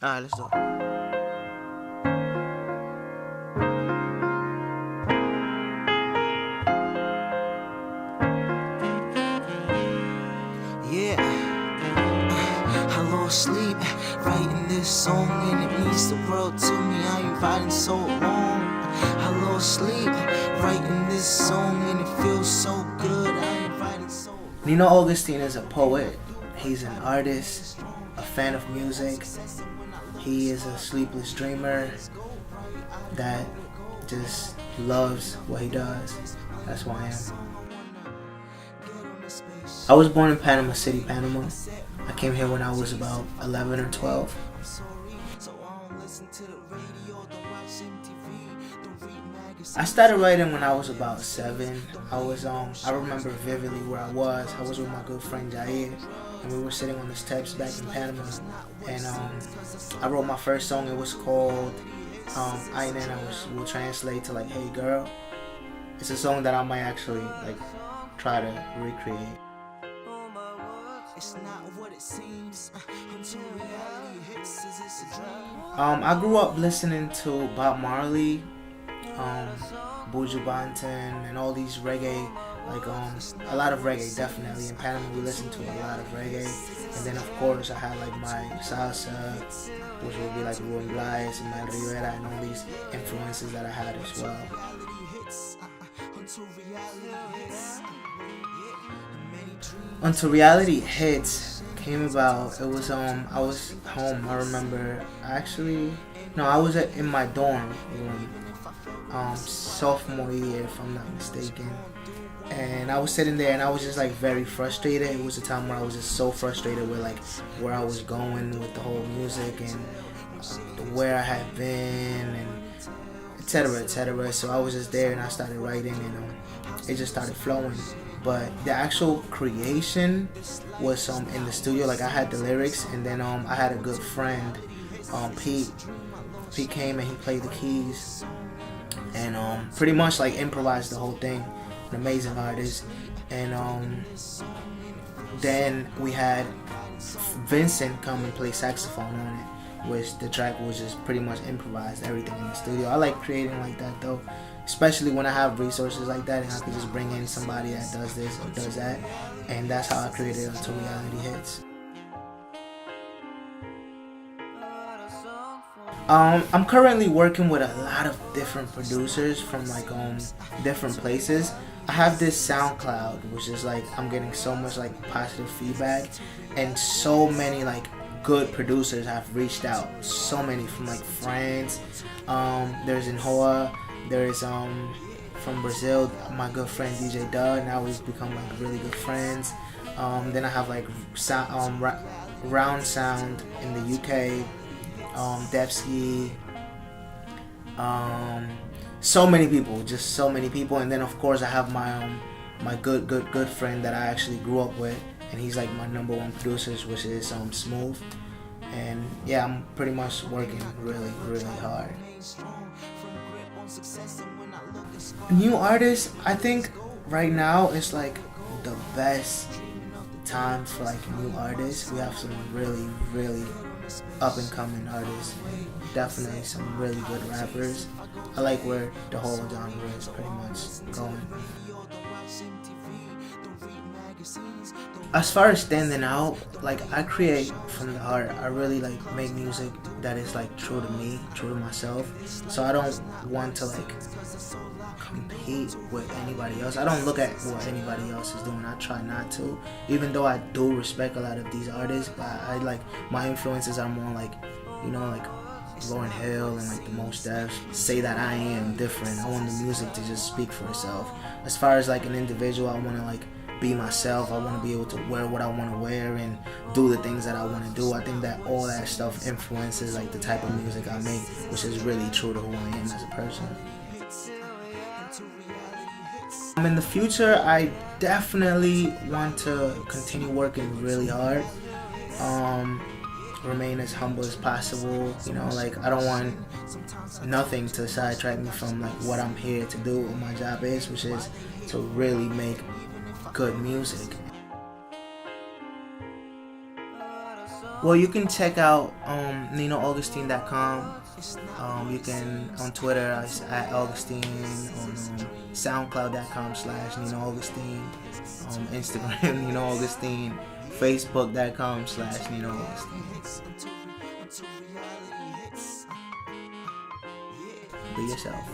Alright, let's do it. Yeah, I lost sleep writing this song, and it means the world to me. I ain't writing so long. I lost sleep writing this song, and it feels so good. I ain't writing so long. Nino Augustine is a poet. He's an artist, a fan of music. He is a sleepless dreamer that just loves what he does. That's who I am. I was born in Panama City, Panama. I came here when I was about 11 or 12. I started writing when I was about 7. I remember vividly where I was. I was with my good friend Jair, and we were sitting on the steps back in Panama. And I wrote my first song. It was called Ainena, which will translate to like "Hey Girl." It's a song that I might actually like try to recreate. I grew up listening to Bob Marley, Buju Banton, and all these reggae, like a lot of reggae. Definitely in Panama we listened to a lot of reggae, and then of course I had like my salsa, which would be like Ruben Blades and Mel Rivera, and all these influences that I had as well. Until Reality Hits came about, it was I was home. I remember I was in my dorm room, sophomore year if I'm not mistaken, and I was sitting there and I was just like very frustrated. It was a time where I was just so frustrated with like where I was going with the whole music and where I had been and etc., etc. So I was just there and I started writing, and it just started flowing. But the actual creation was in the studio. Like I had the lyrics, and then I had a good friend, Pete. Pete came and he played the keys, and pretty much like improvised the whole thing. An amazing artist. And then we had Vincent come and play saxophone on it, which the track was just pretty much improvised, everything in the studio. I like creating like that though, especially when I have resources like that and I can just bring in somebody that does this or does that, and that's how I created Until Reality Hits. I'm currently working with a lot of different producers from like different places. I have this SoundCloud, which is like I'm getting so much like positive feedback, and so many like good producers have reached out. So many from like France. There's Inhoa. There's from Brazil, my good friend DJ Doug. Now we've become like really good friends. Then I have like Round Sound in the UK. Devsky, so many people, just so many people. And then of course I have my good friend that I actually grew up with, and he's like my number one producer, which is Smooth. And yeah, I'm pretty much working really hard. New artists, I think right now it's like the best time for like new artists. We have some really up and coming artists, and definitely some really good rappers. I like where the whole genre is pretty much going. As far as standing out, like I create from the heart. I really like make music that is like true to me, true to myself. So I don't want to like compete with anybody else. I don't look at what anybody else is doing. I try not to, even though I do respect a lot of these artists. But I like my influences are more like, like Lauryn Hill and like the Mos Def. Say that I am different. I want the music to just speak for itself. As far as like an individual, I want to like be myself. I want to be able to wear what I want to wear and do the things that I want to do. I think that all that stuff influences like the type of music I make, which is really true to who I am as a person. In the future, I definitely want to continue working really hard. Remain as humble as possible. Like I don't want nothing to sidetrack me from like what I'm here to do, what my job is, which is to really make good music. Well, you can check out NinoAugustine.com. You can on Twitter at Augustine, on SoundCloud.com/Nino Augustine, Instagram Nino Augustine, Facebook.com/Nino Augustine. Be yourself.